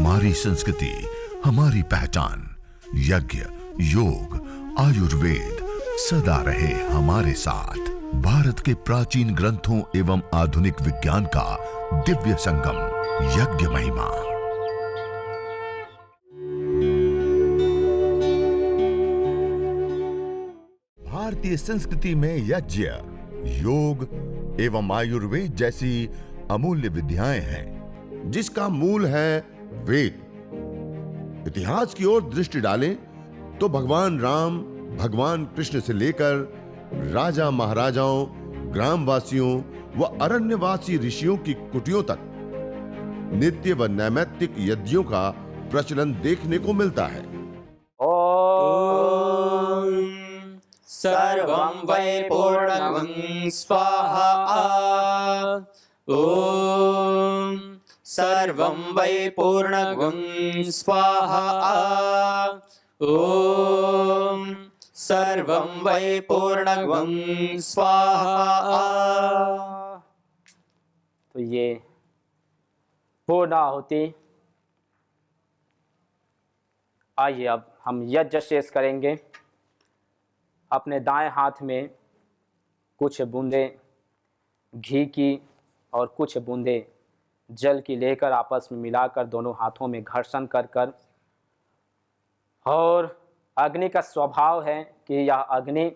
हमारी संस्कृति, हमारी पहचान। यज्ञ, योग, आयुर्वेद सदा रहे हमारे साथ। भारत के प्राचीन ग्रंथों एवं आधुनिक विज्ञान का दिव्य संगम, यज्ञ महिमा। भारतीय संस्कृति में यज्ञ, योग एवं आयुर्वेद जैसी अमूल्य विद्याएं हैं, जिसका मूल है वेद। इतिहास की ओर दृष्टि डालें तो भगवान राम, भगवान कृष्ण से लेकर राजा महाराजाओं, ग्रामवासियों व अरण्यवासी ऋषियों की कुटियों तक नित्य व नैमित्तिक यज्ञों का प्रचलन देखने को मिलता है। ओम सर्वं वै पूर्णं स्वाहा। ओम सर्वं वै पूर्णं स्वाहा। ओम सर्वं वै पूर्णं स्वाहा। तो ये पूर्ण आहुति। आइए अब हम यज्ञ शेष करेंगे। अपने दाएं हाथ में कुछ बूंदें घी की और कुछ बूंदें जल की लेकर आपस में मिलाकर दोनों हाथों में घर्षण कर कर, और अग्नि का स्वभाव है कि यह अग्नि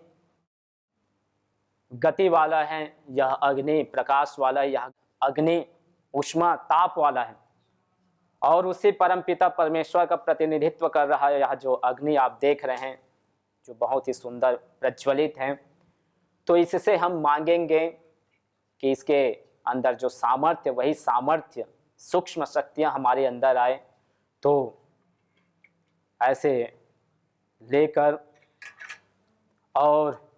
गति वाला है, यह अग्नि प्रकाश वाला है, यह अग्नि ऊष्मा ताप वाला है, और उसी परमपिता परमेश्वर का प्रतिनिधित्व कर रहा है। यह जो अग्नि आप देख रहे हैं, जो बहुत ही सुंदर प्रज्वलित है, तो इससे हम मांगेंगे कि इसके अंदर जो सामर्थ्य, वही सामर्थ्य सूक्ष्म शक्तियां हमारे अंदर आए। तो ऐसे लेकर और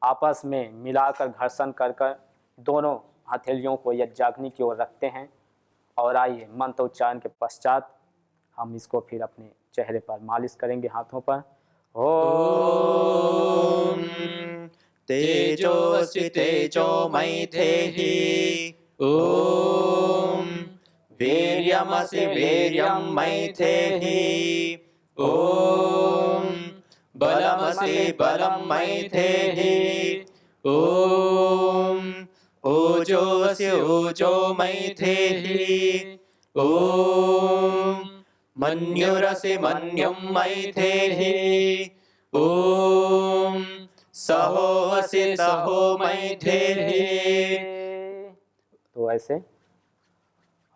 आपस में मिलाकर घर्षण कर कर दोनों हथेलियों को यज्ञाग्नि की ओर रखते हैं। और आइए मंत्र उच्चारण के पश्चात हम इसको फिर अपने चेहरे पर मालिश करेंगे, हाथों पर। ओम तेजोऽसि तेजोमयि धेहि। ओम वीर्यमसि वीर्यमयि धेहि। ओम बलमसि बलमयि धेहि। ओम ओजोऽसि ओजोमयि धेहि। ओम मन्युरसि मन्युमयि धेहि। ओम सहोऽसि सहोमयि धेहि। तो ऐसे,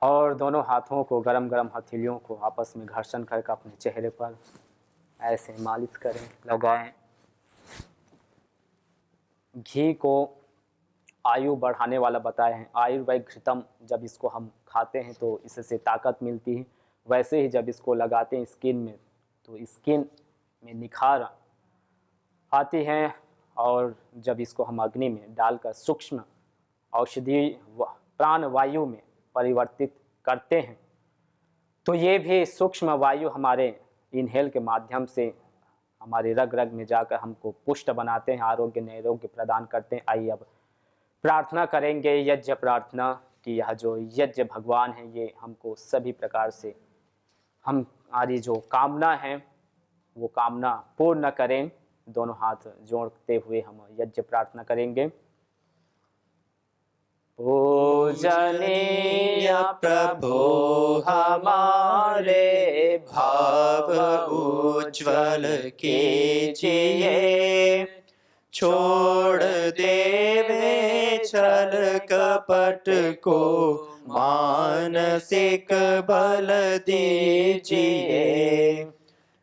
और दोनों हाथों को, गरम गरम हथेलियों को आपस में घर्षण करके अपने चेहरे पर ऐसे मालिश करें, लगाएं। घी को आयु बढ़ाने वाला बताए हैं। आयुर्वेद घृतम, जब इसको हम खाते हैं तो इससे ताकत मिलती है। वैसे ही जब इसको लगाते हैं स्किन में, तो स्किन में निखार आती है। और जब इसको हम अग्नि में डालकर सूक्ष्म औषधि प्राण वायु में परिवर्तित करते हैं, तो ये भी सूक्ष्म वायु हमारे इनहेल के माध्यम से हमारे रग रग में जाकर हमको पुष्ट बनाते हैं, आरोग्य निरोग्य प्रदान करते हैं। आइए अब प्रार्थना करेंगे, यज्ञ प्रार्थना, कि यह जो यज्ञ भगवान है, ये हमको सभी प्रकार से हमारी जो कामना है वो कामना पूर्ण करें। दोनों हाथ जोड़ते हुए हम यज्ञ प्रार्थना करेंगे। पूजनीय प्रभो हमारे भाव उज्ज्वल कीजिए। छोड़ देवे छल कपट को, मानसिक बल दीजिए।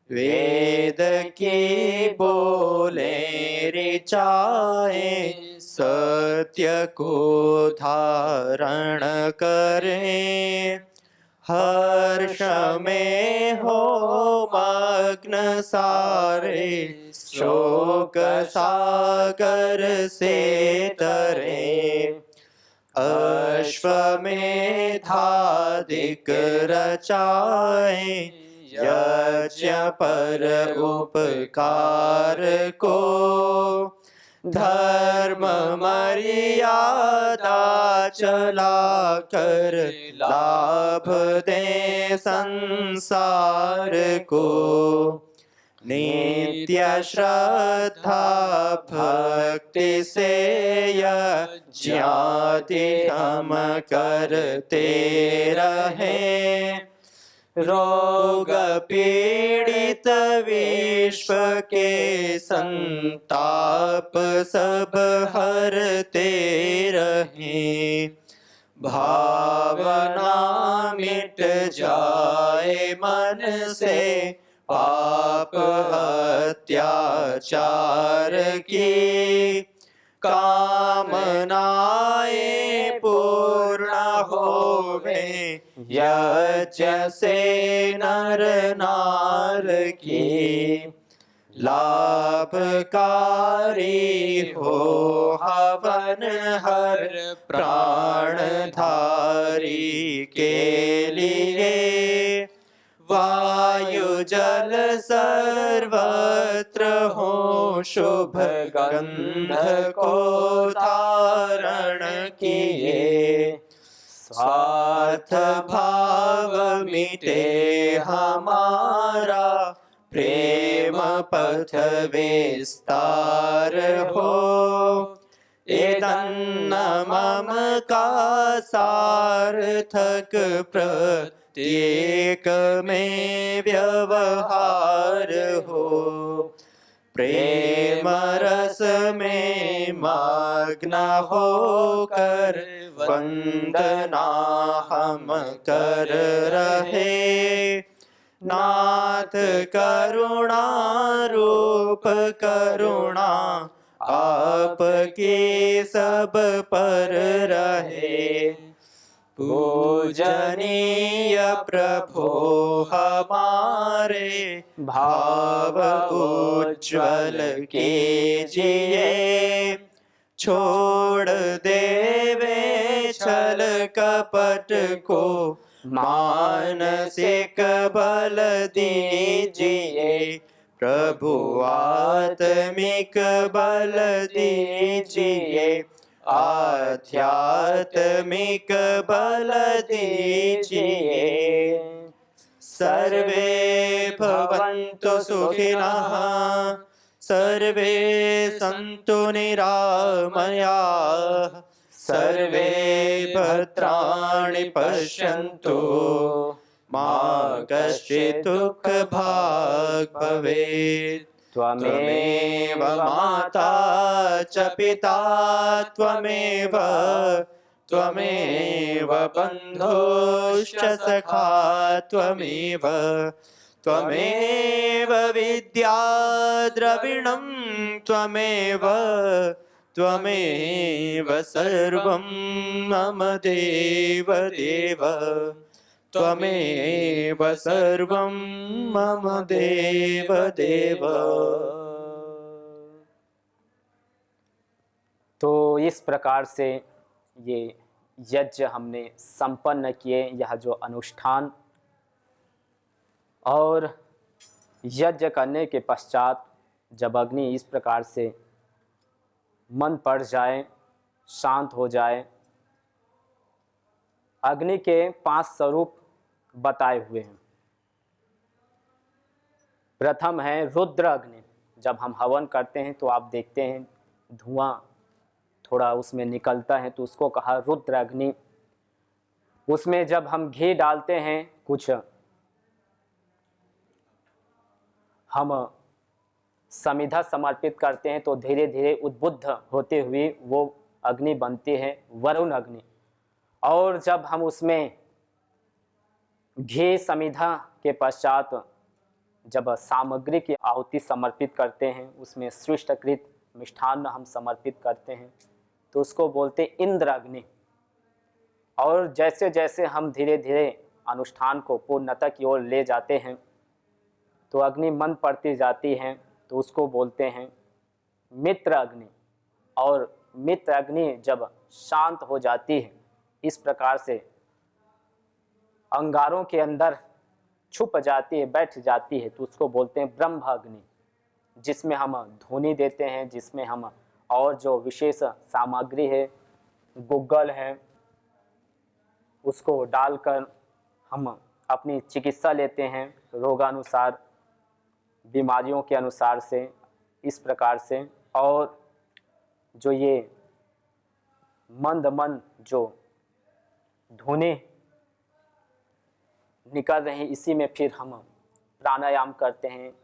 वेद की बोले ऋचाए, सत्य को धारण करें। हर्ष में हो मग्न सारे, शोक सागर से तरें। अश्वमेधाधिक रचाए, यज्ञ पर उपकार को। धर्म मर्यादा चला कर लाभ दे संसार को। नित्य श्रद्धा भक्ति से यज्ञादि हम करते रहें। रोग पीड़ित विश्व के संताप सब हरते रहें। भावना मिट जाए मन से पाप अत्याचार की। कामनाएं पूर्ण होवे यज्ञ से नर नार की। लाभकारी हो हवन हर प्राणधारी के लिए। वायु जल सर्वत्र हो शुभ गंध को धारण किए। स्वार्थ भाव मिटे हमारा प्रेम पथ विस्तार हो। एदन्न मम का सार्थक प्रत्येक में व्यवहार हो। प्रेम रस में मग्न होकर वंदना हम कर रहे। नाथ करुणा रूप करुणा आपकी सब पर रहे। पूजनीय प्रभो हमारे भाव उज्ज्वल कीजिए। छोड़ देवे छल कपट को मानसिक बल दीजिए। प्रभु आत्मिक बल दीजिए। आध्यात्मिक बल दीजिए। सर्वे भवन्तु सुखिनः सर्वे सन्तु निरामयाः। सर्वे भद्राणि पश्यन्तु मा कश्चित् दुःखभाग् भवेत्। त्वमेव माता च पिता त्वमेव बन्धुश्च सखा त्वमेव। त्वमेव विद्या द्रविणं त्वमेव सर्वं मम देव देव। त्वमेव सर्वं मम देव देव। तो इस प्रकार से ये यज्ञ हमने संपन्न किए। यह जो अनुष्ठान और यज्ञ करने के पश्चात जब अग्नि इस प्रकार से मन पड़ जाए, शांत हो जाए, अग्नि के 5 स्वरूप बताए हुए हैं। प्रथम है रुद्र अग्नि। जब हम हवन करते हैं तो आप देखते हैं धुआं थोड़ा उसमें निकलता है, तो उसको कहा रुद्र अग्नि। उसमें जब हम घी डालते हैं, कुछ हम समिधा समर्पित करते हैं, तो धीरे धीरे उद्बुद्ध होते हुए वो अग्नि बनती है वरुण अग्नि। और जब हम उसमें घी समिधा के पश्चात जब सामग्री की आहुति समर्पित करते हैं, उसमें सृष्टकृत मिष्ठान्न हम समर्पित करते हैं, तो उसको बोलते इंद्र अग्नि। और जैसे जैसे हम धीरे धीरे अनुष्ठान को पूर्णता की ओर ले जाते हैं, तो अग्नि मंद पड़ती जाती है, तो उसको बोलते हैं मित्र अग्नि। और मित्र अग्नि जब शांत हो जाती है, इस प्रकार से अंगारों के अंदर छुप जाती है, बैठ जाती है, तो उसको बोलते हैं ब्रह्म अग्नि, जिसमें हम ध्वनि देते हैं, जिसमें हम और जो विशेष सामग्री है, गूगल है, उसको डालकर हम अपनी चिकित्सा लेते हैं रोगानुसार, बीमारियों के अनुसार से, इस प्रकार से। और जो ये मंद मंद जो धुनें निकल रहे हैं, इसी में फिर हम प्राणायाम करते हैं।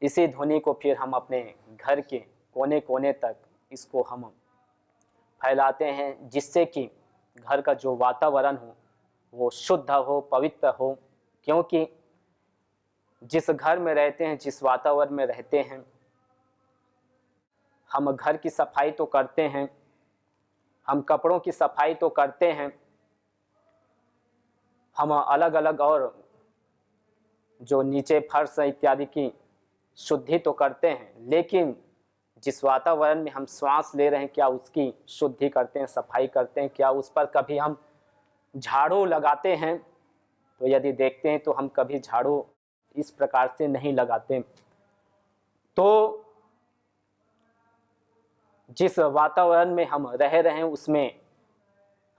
इसी ध्वनि को फिर हम अपने घर के कोने कोने तक इसको हम फैलाते हैं, जिससे कि घर का जो वातावरण हो वो शुद्ध हो, पवित्र हो। क्योंकि जिस घर में रहते हैं, जिस वातावरण में रहते हैं, हम घर की सफाई तो करते हैं, हम कपड़ों की सफाई तो करते हैं, हम अलग अलग और जो नीचे फर्श इत्यादि की शुद्धि तो करते हैं, लेकिन जिस वातावरण में हम श्वास ले रहे हैं, क्या उसकी शुद्धि करते हैं, सफाई करते हैं? क्या उस पर कभी हम झाड़ू लगाते हैं? तो यदि देखते हैं तो हम कभी झाड़ू इस प्रकार से नहीं लगाते। तो जिस वातावरण में हम रह रहे हैं, उसमें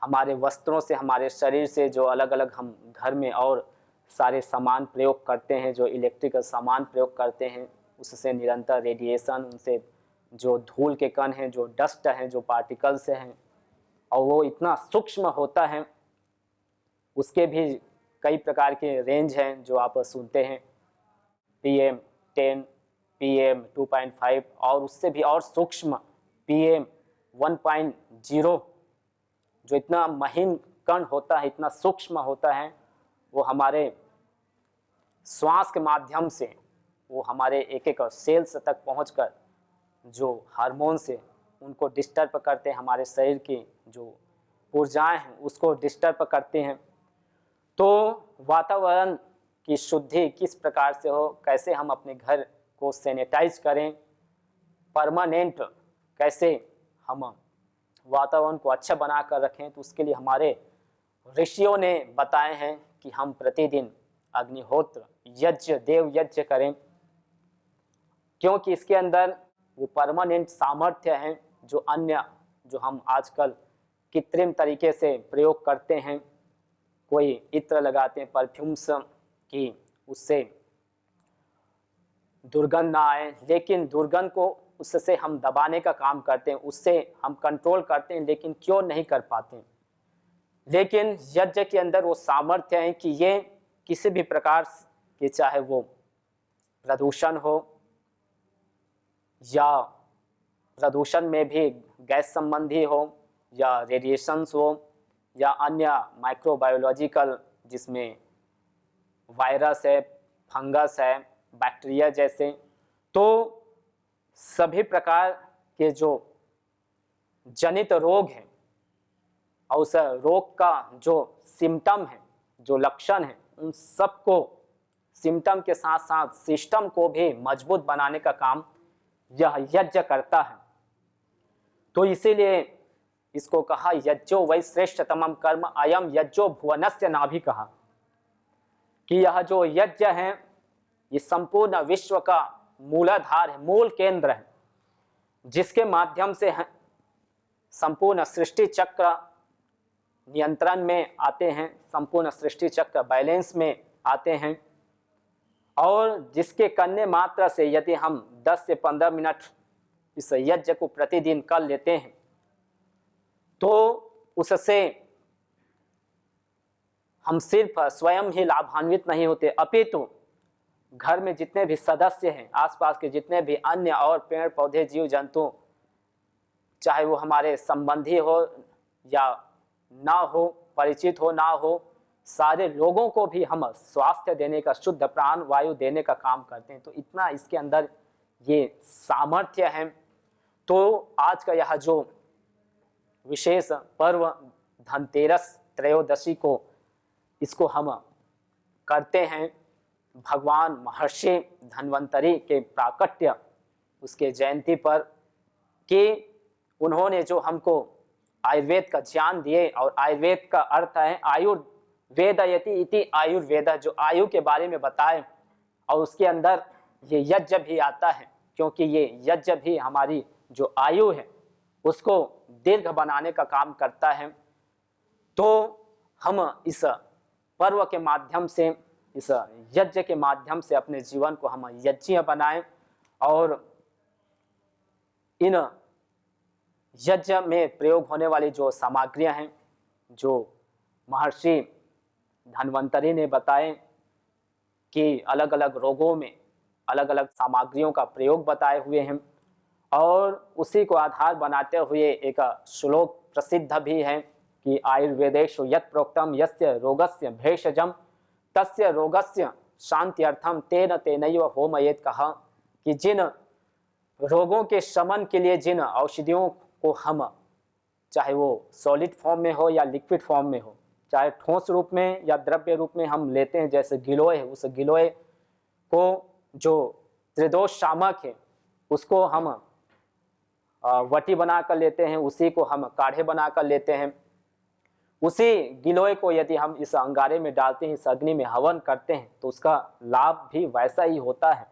हमारे वस्त्रों से, हमारे शरीर से जो अलग अलग हम घर में और सारे सामान प्रयोग करते हैं, जो इलेक्ट्रिकल सामान प्रयोग करते हैं, उससे निरंतर रेडिएशन, उनसे जो धूल के कण हैं, जो डस्ट हैं, जो पार्टिकल्स हैं, और वो इतना सूक्ष्म होता है, उसके भी कई प्रकार के रेंज हैं जो आप सुनते हैं, PM10, PM2.5 और उससे भी और सूक्ष्म PM1.0, जो इतना महीन कण होता है, इतना सूक्ष्म होता है, वो हमारे श्वास के माध्यम से वो हमारे एक एक सेल्स तक पहुंचकर जो हार्मोन से उनको डिस्टर्ब करते हैं, हमारे शरीर की जो ऊर्जाएं हैं उसको डिस्टर्ब करते हैं। तो वातावरण की शुद्धि किस प्रकार से हो, कैसे हम अपने घर को सैनिटाइज करें, परमानेंट कैसे हम वातावरण को अच्छा बना कर रखें, तो उसके लिए हमारे ऋषियों ने बताए हैं कि हम प्रतिदिन अग्निहोत्र यज्ञ, देव यज्ञ करें, क्योंकि इसके अंदर वो परमानेंट सामर्थ्य है जो अन्य जो हम आजकल कृत्रिम तरीके से प्रयोग करते हैं, कोई इत्र लगाते हैं परफ्यूम्स की, उससे दुर्गंध ना आए, लेकिन दुर्गंध को उससे हम दबाने का काम करते हैं, उससे हम कंट्रोल करते हैं, लेकिन क्यों नहीं कर पाते। लेकिन यज्ञ के अंदर वो सामर्थ्य है कि ये किसी भी प्रकार के, चाहे वो प्रदूषण हो या प्रदूषण में भी गैस संबंधी हो या रेडिएशंस हो या अन्य माइक्रोबायोलॉजिकल, जिसमें वायरस है, फंगस है, बैक्टीरिया जैसे, तो सभी प्रकार के जो जनित रोग हैं और उस रोग का जो सिम्टम है, जो लक्षण है, उन सबको, सिम्टम के साथ साथ सिस्टम को भी मजबूत बनाने का काम यह यज्ञ करता है। तो इसीलिए इसको कहा यज्ञो वै श्रेष्ठतमं कर्म अयम यज्ञो भुवनस्य नाभि, कहा कि यह जो यज्ञ है ये संपूर्ण विश्व का मूलाधार है, मूल केंद्र है, जिसके माध्यम से संपूर्ण सृष्टि चक्र नियंत्रण में आते हैं, संपूर्ण सृष्टि चक्र बैलेंस में आते हैं, और जिसके करने मात्र से यदि हम 10 से 15 मिनट इस यज्ञ को प्रतिदिन कर लेते हैं, तो उससे हम सिर्फ स्वयं ही लाभान्वित नहीं होते, अपितु घर में जितने भी सदस्य हैं, आसपास के जितने भी अन्य और पेड़ पौधे, जीव जंतु, चाहे वो हमारे संबंधी हो या ना हो, परिचित हो ना हो, सारे लोगों को भी हम स्वास्थ्य देने का, शुद्ध प्राण वायु देने का काम करते हैं। तो इतना इसके अंदर ये सामर्थ्य है। तो आज का यह जो विशेष पर्व धनतेरस त्रयोदशी को, इसको हम करते हैं भगवान महर्षि धन्वंतरी के प्राकट्य, उसके जयंती पर, कि उन्होंने जो हमको आयुर्वेद का ज्ञान दिए, और आयुर्वेद का अर्थ है आयुर्वेदयति इति आयुर्वेद, जो आयु के बारे में बताए, और उसके अंदर ये यज्ञ भी आता है, क्योंकि ये यज्ञ भी हमारी जो आयु है उसको दीर्घ बनाने का काम करता है। तो हम इस पर्व के माध्यम से, इस यज्ञ के माध्यम से अपने जीवन को हम यज्ञ बनाएं और इन यज्ञ में प्रयोग होने वाली जो सामग्रियां हैं, जो महर्षि धन्वंतरि ने बताए कि अलग अलग रोगों में अलग अलग सामग्रियों का प्रयोग बताए हुए हैं, और उसी को आधार बनाते हुए एक श्लोक प्रसिद्ध भी है कि आयुर्वेदेषु यत् प्रोक्तम यस्य रोगस्य भेषजम तस्य रोगस्य शांत्यर्थम तेन तेनैव होमयेत्, कहा कि जिन रोगों के शमन के लिए जिन औषधियों को हम, चाहे वो सॉलिड फॉर्म में हो या लिक्विड फॉर्म में हो, चाहे ठोस रूप में या द्रव्य रूप में हम लेते हैं, जैसे गिलोय है, उस गिलोय को जो त्रिदोष शामक है उसको हम वटी बना कर लेते हैं, उसी को हम काढ़े बना कर लेते हैं। उसी गिलोय को यदि हम इस अंगारे में डालते हैं, इस अग्नि में हवन करते हैं, तो उसका लाभ भी वैसा ही होता है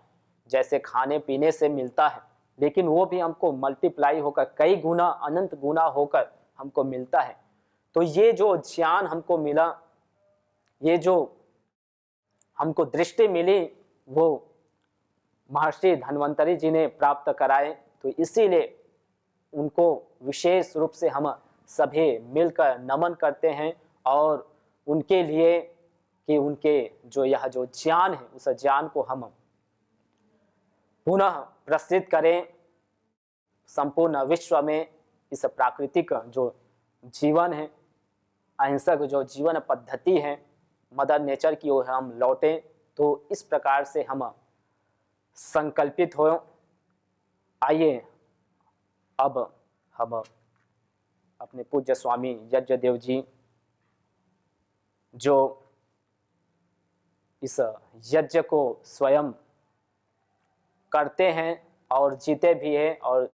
जैसे खाने पीने से मिलता है, लेकिन वो भी हमको मल्टीप्लाई होकर कई गुना, अनंत गुना होकर हमको मिलता है। तो ये जो ज्ञान हमको मिला, ये जो हमको दृष्टि मिली, वो महर्षि धन्वंतरि जी ने प्राप्त कराए। तो इसीलिए उनको विशेष रूप से हम सभी मिलकर नमन करते हैं और उनके लिए कि उनके जो यह जो ज्ञान है उस ज्ञान को हम पुनः प्रसिद्ध करें संपूर्ण विश्व में। इस प्राकृतिक जो जीवन है, अहिंसक जो जीवन पद्धति है, मदर नेचर की ओर हम लौटें, तो इस प्रकार से हम संकल्पित हो। आइए अब हम अपने पूज्य स्वामी यज्ञदेव जी, जो इस यज्ञ को स्वयं करते हैं और जीते भी हैं, और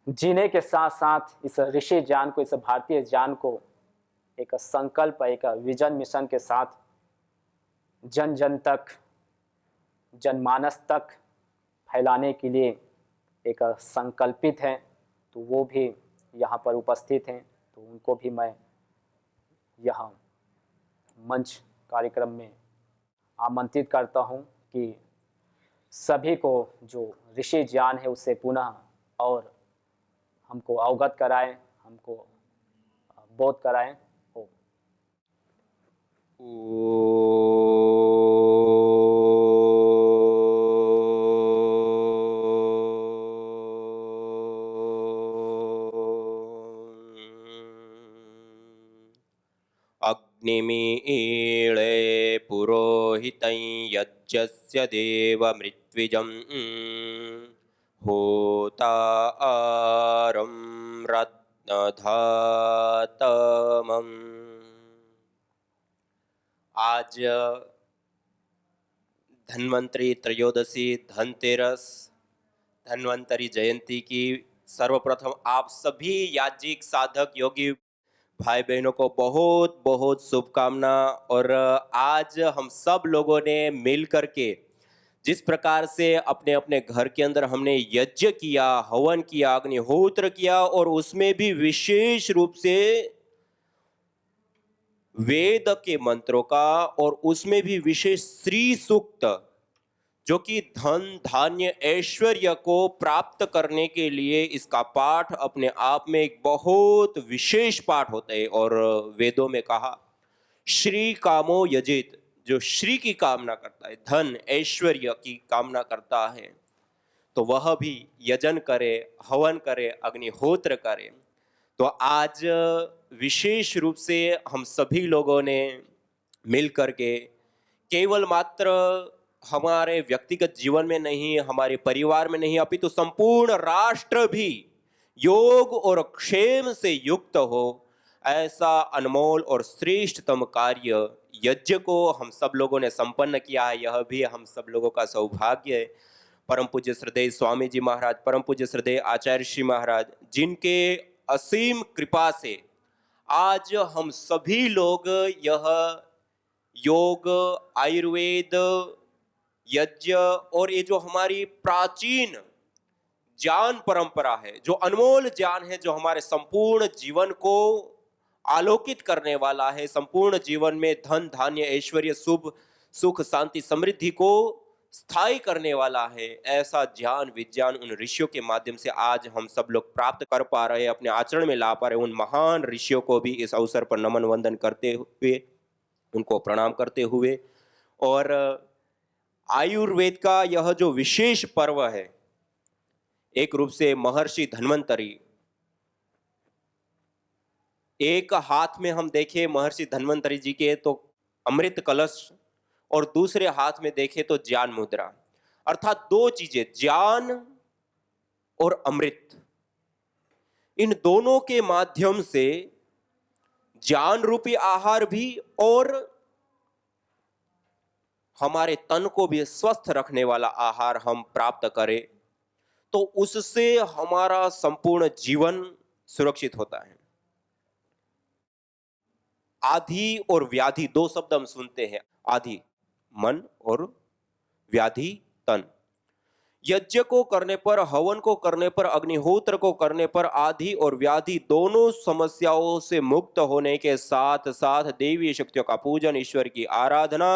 जीने के साथ साथ इस ऋषि ज्ञान को, इस भारतीय ज्ञान को एक संकल्प, एक विजन मिशन के साथ जन जन तक, जनमानस तक फैलाने के लिए एक संकल्पित हैं। तो वो भी यहाँ पर उपस्थित हैं, तो उनको भी मैं यहाँ मंच कार्यक्रम में आमंत्रित करता हूँ कि सभी को जो ऋषि ज्ञान है उससे पुनः और हमको अवगत कराएं, हमको बोध कराएं। अग्निमीळे पुरोहितं यज्ञस्य देवमृत्विजं होतारं रत्नधातमम्। आज धन्वंतरि त्रयोदशी, धनतेरस, धन्वंतरि जयंती की सर्वप्रथम आप सभी याज्ञिक साधक योगी भाई बहनों को बहुत बहुत शुभकामना। और आज हम सब लोगों ने मिल करके जिस प्रकार से अपने अपने घर के अंदर हमने यज्ञ किया, हवन किया, अग्निहोत्र किया, और उसमें भी विशेष रूप से वेद के मंत्रों का, और उसमें भी विशेष श्री सूक्त, जो कि धन धान्य ऐश्वर्य को प्राप्त करने के लिए इसका पाठ अपने आप में एक बहुत विशेष पाठ होता है। और वेदों में कहा श्री कामो यजेत, जो श्री की कामना करता है, धन ऐश्वर्य की कामना करता है, तो वह भी यजन करे, हवन करे, अग्निहोत्र करे। तो आज विशेष रूप से हम सभी लोगों ने मिल करके केवल मात्र हमारे व्यक्तिगत जीवन में नहीं, हमारे परिवार में नहीं, अपितु संपूर्ण राष्ट्र भी योग और क्षेम से युक्त हो, ऐसा अनमोल और श्रेष्ठतम कार्य यज्ञ को हम सब लोगों ने संपन्न किया है। यह भी हम सब लोगों का सौभाग्य है। परम पूज्य श्रद्धेय स्वामी जी महाराज, परम पूज्य श्रद्धेय आचार्य श्री महाराज, जिनके असीम कृपा से आज हम सभी लोग यह योग, आयुर्वेद, यज्ञ और ये जो हमारी प्राचीन ज्ञान परंपरा है, जो अनमोल ज्ञान है, जो हमारे संपूर्ण जीवन को आलोकित करने वाला है, संपूर्ण जीवन में धन धान्य ऐश्वर्य शुभ सुख शांति समृद्धि को स्थायी करने वाला है, ऐसा ज्ञान विज्ञान उन ऋषियों के माध्यम से आज हम सब लोग प्राप्त कर पा रहे हैं, अपने आचरण में ला पा रहे हैं। उन महान ऋषियों को भी इस अवसर पर नमन वंदन करते हुए, उनको प्रणाम करते हुए, और आयुर्वेद का यह जो विशेष पर्व है, एक रूप से महर्षि धन्वंतरी, एक हाथ में हम देखें महर्षि धन्वंतरी जी के तो अमृत कलश, और दूसरे हाथ में देखें तो ज्ञान मुद्रा, अर्थात दो चीजें, ज्ञान और अमृत। इन दोनों के माध्यम से ज्ञान रूपी आहार भी और हमारे तन को भी स्वस्थ रखने वाला आहार हम प्राप्त करें तो उससे हमारा संपूर्ण जीवन सुरक्षित होता है। आधि और व्याधि दो शब्द हम सुनते हैं, आधि मन और व्याधि तन। यज्ञ को करने पर, हवन को करने पर, अग्निहोत्र को करने पर आधि और व्याधि दोनों समस्याओं से मुक्त होने के साथ साथ देवी शक्तियों का पूजन, ईश्वर की आराधना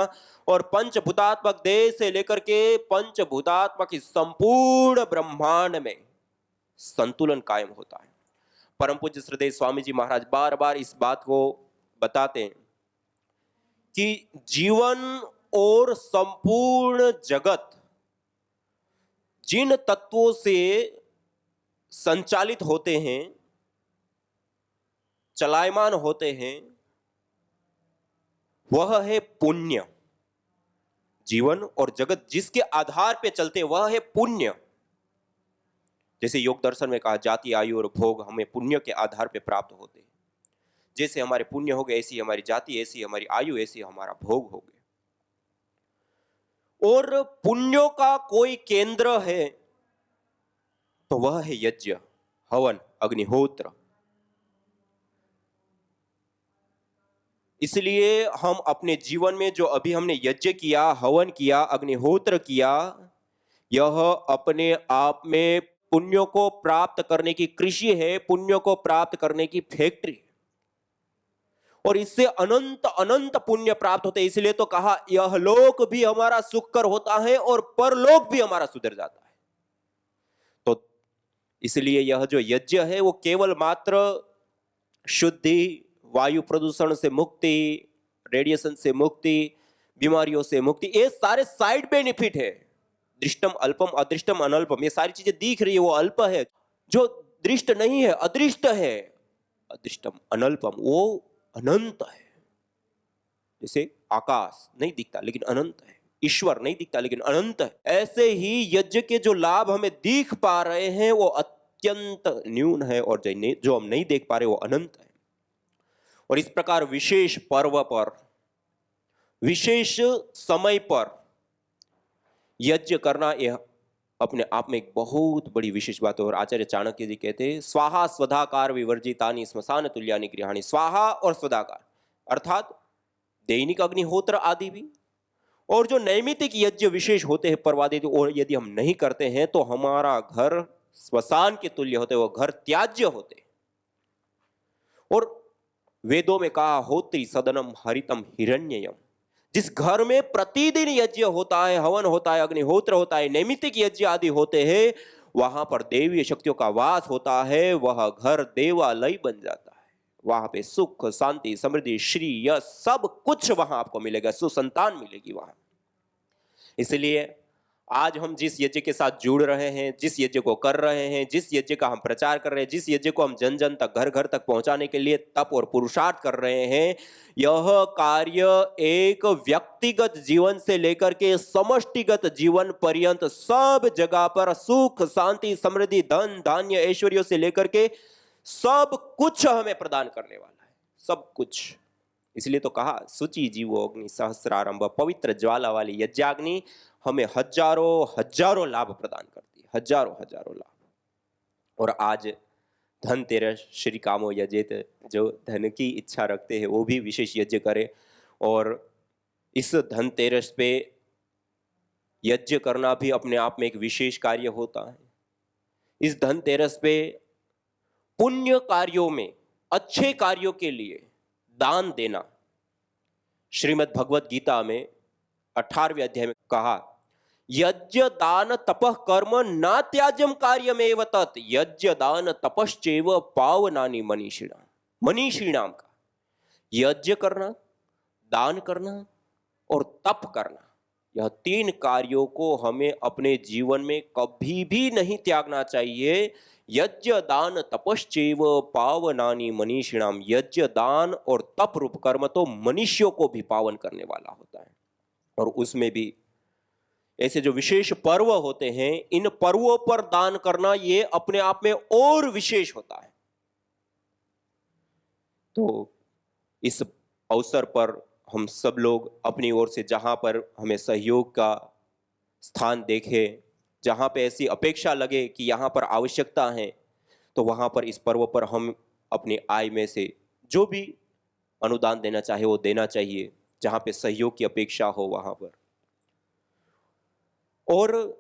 और पंचभूतात्मक देह से लेकर के पंचभूतात्मक इस संपूर्ण ब्रह्मांड में संतुलन कायम होता है। परम पूज्य श्रद्धेय स्वामी जी महाराज बार बार इस बात को बताते हैं कि जीवन और संपूर्ण जगत जिन तत्वों से संचालित होते हैं, चलायमान होते हैं, वह है पुण्य। जीवन और जगत जिसके आधार पे चलते वह है पुण्य। जैसे योग दर्शन में कहा, जाति आयु और भोग हमें पुण्य के आधार पे प्राप्त होते हैं। जैसे हमारे पुण्य हो गए, ऐसी हमारी जाति, ऐसी हमारी आयु, ऐसी हमारा भोग हो गए। और पुण्यों का कोई केंद्र है तो वह है यज्ञ, हवन, अग्निहोत्र। इसलिए हम अपने जीवन में जो अभी हमने यज्ञ किया, हवन किया, अग्निहोत्र किया, यह अपने आप में पुण्यों को प्राप्त करने की कृषि है, पुण्यों को प्राप्त करने की फैक्ट्री, और इससे अनंत अनंत पुण्य प्राप्त होते हैं। इसलिए तो कहा यह लोक भी हमारा सुखकर होता है और परलोक भी हमारा सुधर जाता है। तो इसलिए यह जो यज्ञ है वो केवल मात्र शुद्धि, वायु प्रदूषण से मुक्ति, रेडिएशन से मुक्ति, बीमारियों से मुक्ति, ये सारे साइड बेनिफिट है। दृष्टम अल्पम अदृष्टम अनल्पम, ये सारी चीजें दिख रही है वो अल्प है, जो दृष्ट नहीं है अदृष्ट है, अदृष्टम अनल्पम वो अनंत है। जैसे आकाश नहीं दिखता लेकिन अनंत है, ईश्वर नहीं दिखता लेकिन अनंत है, ऐसे ही यज्ञ के जो लाभ हमें दिख पा रहे हैं वो अत्यंत न्यून है, और जो हम नहीं देख पा रहे वो अनंत है। और इस प्रकार विशेष पर्व पर, विशेष समय पर यज्ञ करना यह अपने आप में एक बहुत बड़ी विशेष बात है। और आचार्य चाणक्य जी कहते हैं, स्वाहा स्वधाकार विवर्जितानि श्मशान तुल्यानि गृहाणि। स्वाहा और स्वधाकार अर्थात दैनिक अग्निहोत्र आदि भी, और जो नैमित्तिक यज्ञ विशेष होते हैं पर्वादि, और यदि हम नहीं करते हैं तो हमारा घर श्मशान के तुल्य होते, वो घर त्याज्य होते। और वेदों में कहा, होत्री सदनम हरितम हिरण्ययम। जिस घर में प्रतिदिन यज्ञ होता है, हवन होता है, अग्निहोत्र होता है, नैमित्तिक यज्ञ आदि होते हैं, वहां पर देवीय शक्तियों का वास होता है, वह घर देवालय बन जाता है। वहां पे सुख शांति समृद्धि श्री यश सब कुछ वहां आपको मिलेगा, सुसंतान मिलेगी वहां। इसलिए आज हम जिस यज्ञ के साथ जुड़ रहे हैं, जिस यज्ञ को कर रहे हैं, जिस यज्ञ का हम प्रचार कर रहे हैं, जिस यज्ञ को हम जन जन तक, घर घर तक पहुंचाने के लिए तप और पुरुषार्थ कर रहे हैं, यह कार्य एक व्यक्तिगत जीवन से लेकर के समष्टिगत जीवन पर्यंत सब जगह पर सुख शांति समृद्धि धन धान्य ऐश्वर्यों से लेकर के सब कुछ हमें प्रदान करने वाला है, सब कुछ। इसलिए तो कहा, शुचि जीवो अग्नि सहस्रारंभ, पवित्र ज्वाला वाली यज्ञाग्नि हमें हजारों हजारों लाभ प्रदान करती है, हजारों हजारों लाभ। और आज धनतेरस, श्री कामो यजेत, जो धन की इच्छा रखते हैं वो भी विशेष यज्ञ करें। और इस धनतेरस पे यज्ञ करना भी अपने आप में एक विशेष कार्य होता है, इस धनतेरस पे पुण्य कार्यों में, अच्छे कार्यों के लिए दान देना। श्रीमद् भगवत गीता में 18वें अध्याय में कहा, यज्ञ दान तपः कर्म न त्याज्यम कार्यमेव तत् यज्ञ दान तपश्चैव पावनानि मनीषिणाम का। यज्ञ करना, दान करना और तप करना, यह 3 कार्यों को हमें अपने जीवन में कभी भी नहीं त्यागना चाहिए। यज्ञ दान तपश्चैव पावनानि मनीषिणाम, यज्ञ दान और तप रूप कर्म तो मनुष्यों को भी पावन करने वाला होता है। और उसमें भी ऐसे जो विशेष पर्व होते हैं, इन पर्वों पर दान करना ये अपने आप में और विशेष होता है। तो इस अवसर पर हम सब लोग अपनी ओर से जहां पर हमें सहयोग का स्थान देखे, जहां पे ऐसी अपेक्षा लगे कि यहाँ पर आवश्यकता है, तो वहाँ पर इस पर्व पर हम अपनी आय में से जो भी अनुदान देना चाहे वो देना चाहिए, जहाँ पे सहयोग की अपेक्षा हो वहाँ पर। और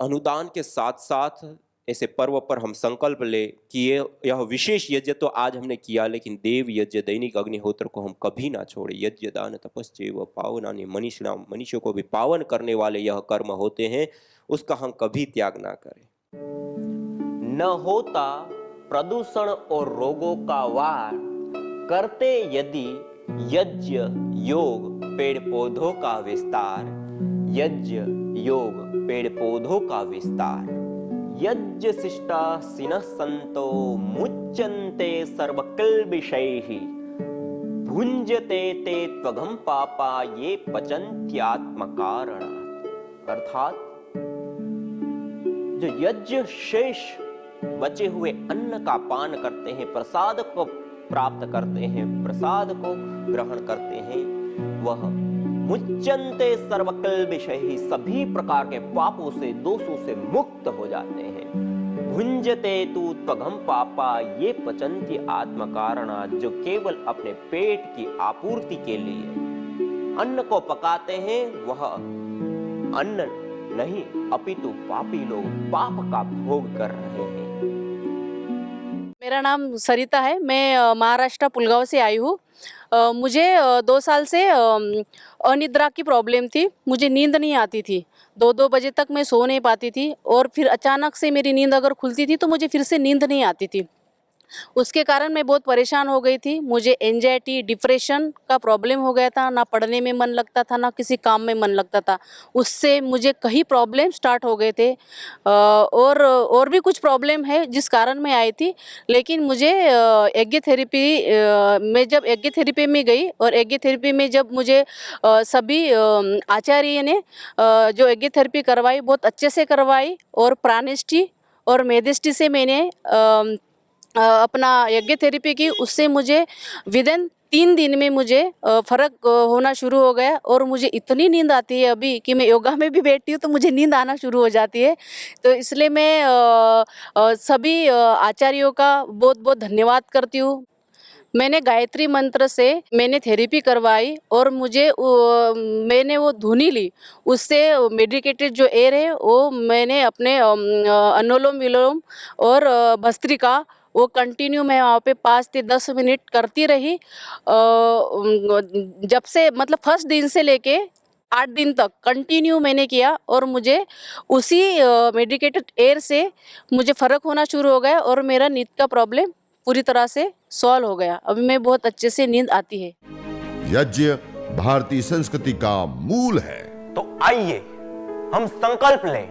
अनुदान के साथ साथ ऐसे पर्व पर हम संकल्प ले कि यह विशेष यज्ञ तो आज हमने किया, लेकिन देव यज्ञ दैनिक अग्निहोत्र को हम कभी ना छोड़े। यज्ञ दान तपश्चैव पावनानि मनीषिणाम, मनुष्यों को भी पावन करने वाले यह कर्म होते हैं, उसका हम कभी त्याग ना करें। न होता प्रदूषण और रोगों का वार, करते यदि यज्ञ योग पेड़ पौधों का विस्तार, यज्ञ योग पेड़ पौधों का विस्तार। यज्ञ शिष्टा सिनः संतो मुच्यन्ते सर्वकिल्बिषैः, भुञ्जते ते त्वघं पापा ये पचन्त्यात्मकारणात्। अर्थात जो यज्ञ शेष बचे हुए अन्न का पान करते हैं, प्रसाद को प्राप्त करते हैं, प्रसाद को ग्रहण करते हैं, वह मुच्यन्ते सर्वकिल्बिषैः, सभी प्रकार के पापों से, दोषों से मुक्त हो जाते हैं। भुञ्जते तु त्वघं पापा ये पचन्ति आत्मकारणात्, जो केवल अपने पेट की आपूर्ति के लिए अन्न को पकाते हैं, वह अन्न नहीं अपितु पापी लोग पाप का भोग कर रहे हैं। मेरा नाम सरिता है, मैं महाराष्ट्र पुलगांव से आई हूँ। मुझे 2 साल से अनिद्रा की प्रॉब्लम थी, मुझे नींद नहीं आती थी, 2-2 बजे तक मैं सो नहीं पाती थी, और फिर अचानक से मेरी नींद अगर खुलती थी तो मुझे फिर से नींद नहीं आती थी। उसके कारण मैं बहुत परेशान हो गई थी। मुझे एंजाइटी, डिप्रेशन का प्रॉब्लम हो गया था, ना पढ़ने में मन लगता था, ना किसी काम में मन लगता था। उससे मुझे कई प्रॉब्लम स्टार्ट हो गए थे, और भी कुछ प्रॉब्लम है जिस कारण मैं आई थी। लेकिन मुझे एग्गी थेरेपी मैं जब एग्गी थेरेपी में गई, और एग्गी थेरेपी में जब मुझे सभी आचार्य ने जो एग्गी थेरेपी करवाई, बहुत अच्छे से करवाई, और प्राणिष्टि और मेदिष्टि से मैंने अपना यज्ञ थेरेपी की। उससे मुझे विदिन 3 दिन में मुझे फ़र्क होना शुरू हो गया, और मुझे इतनी नींद आती है अभी कि मैं योगा में भी बैठती हूँ तो मुझे नींद आना शुरू हो जाती है। तो इसलिए मैं सभी आचार्यों का बहुत बहुत धन्यवाद करती हूँ। मैंने गायत्री मंत्र से मैंने थेरेपी करवाई, और मुझे मैंने वो धुनी ली, उससे मेडिकेटेड जो एयर है वो मैंने अपने अनुलोम विलोम और भस्त्रिका वो कंटिन्यू मैं वहाँ पे 5 से 10 मिनट करती रही। जब से मतलब फर्स्ट दिन से लेके 8 दिन तक कंटिन्यू मैंने किया, और मुझे उसी मेडिकेटेड एयर से मुझे फ़र्क होना शुरू हो गया, और मेरा नींद का प्रॉब्लम पूरी तरह से सॉल्व हो गया। अभी मैं बहुत अच्छे से नींद आती है। यज्ञ भारतीय संस्कृति का मूल है। तो आइए हम संकल्प लें,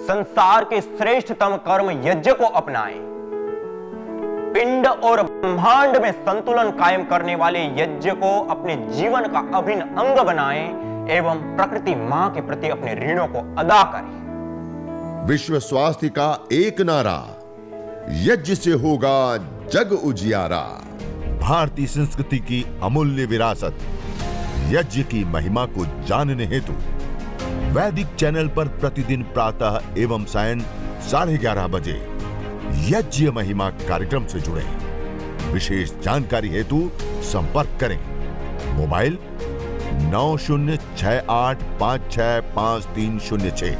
संसार के श्रेष्ठतम कर्म यज्ञ को अपनाएं। पिंड और ब्रह्मांड में संतुलन कायम करने वाले यज्ञ को अपने जीवन का अभिन्न अंग बनाएं, एवं प्रकृति मां के प्रति अपने ऋणों को अदा करें। विश्व स्वास्थ्य का एक नारा, यज्ञ से होगा जग उजियारा। भारतीय संस्कृति की अमूल्य विरासत यज्ञ की महिमा को जानने हेतु वैदिक चैनल पर प्रतिदिन प्रातः एवं सायं 11:30 बजे यज्ञ महिमा कार्यक्रम से जुड़े। विशेष जानकारी हेतु संपर्क करें। मोबाइल 9068565306।